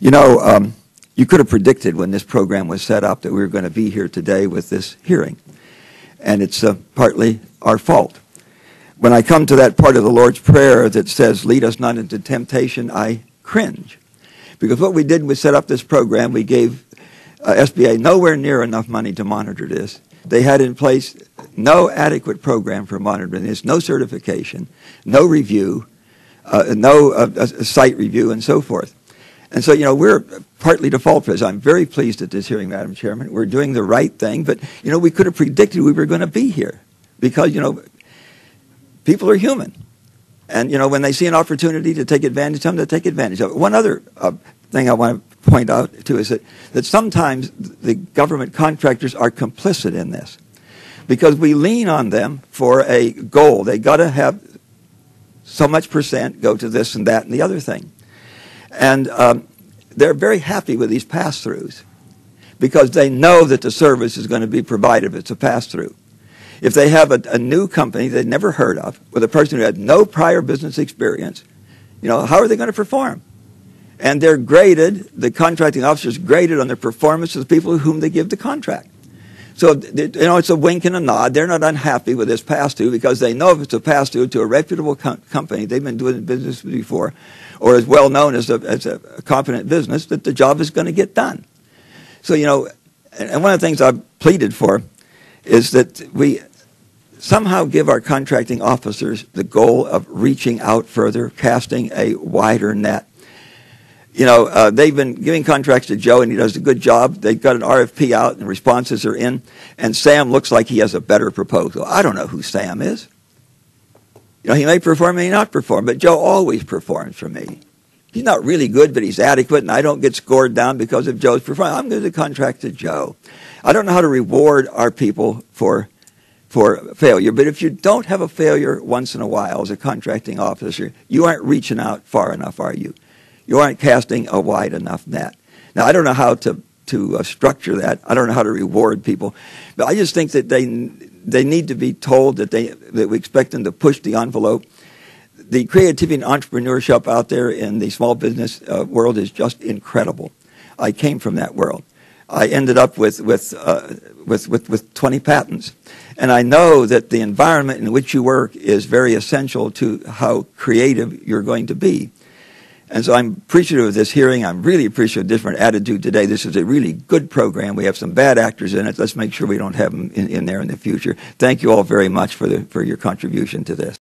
You know, you could have predicted when this program was set up that we were going to be here today with this hearing. And it's partly our fault. When I come to that part of the Lord's Prayer that says, lead us not into temptation, I cringe. Because what we did was set up this program. We gave SBA nowhere near enough money to monitor this. They had in place no adequate program for monitoring this, no certification, no review, no site review, and so forth. And so, you know, we're partly to fault for this. I'm very pleased at this hearing, Madam Chairman. We're doing the right thing, but, you know, we could have predicted we were going to be here because, you know, people are human. And, you know, when they see an opportunity to take advantage of them, they take advantage of it. One other thing I want to point out, too, is that sometimes the government contractors are complicit in this because we lean on them for a goal. They got to have so much percent go to this and that and the other thing. And they're very happy with these pass-throughs because they know that the service is going to be provided if it's a pass-through. If they have a new company they've never heard of with a person who had no prior business experience, you know, how are they going to perform? And they're graded, the contracting officers graded on their performance of the people whom they give the contract. So, you know, it's a wink and a nod. They're not unhappy with this pass-through because they know if it's a pass-through to a reputable company, they've been doing business before, or is well known as a competent business, that the job is going to get done. So, you know, and one of the things I've pleaded for is that we somehow give our contracting officers the goal of reaching out further, casting a wider net. You know, they've been giving contracts to Joe, and he does a good job. They've got an RFP out, and responses are in, and Sam looks like he has a better proposal. I don't know who Sam is. You know, he may perform, may not perform, but Joe always performs for me. He's not really good, but he's adequate, and I don't get scored down because of Joe's performance. I'm going to contract to Joe. I don't know how to reward our people for failure, but if you don't have a failure once in a while as a contracting officer, you aren't reaching out far enough, are you? You aren't casting a wide enough net. Now, I don't know how to structure that. I don't know how to reward people, but I just think that they need to be told that we expect them to push the envelope. The creativity and entrepreneurship out there in the small business world is just incredible. I came from that world. I ended up with 20 patents, and I know that the environment in which you work is very essential to how creative you're going to be. And so I'm appreciative of this hearing. I'm really appreciative of a different attitude today. This is a really good program. We have some bad actors in it. Let's make sure we don't have them in there in the future. Thank you all very much for your contribution to this.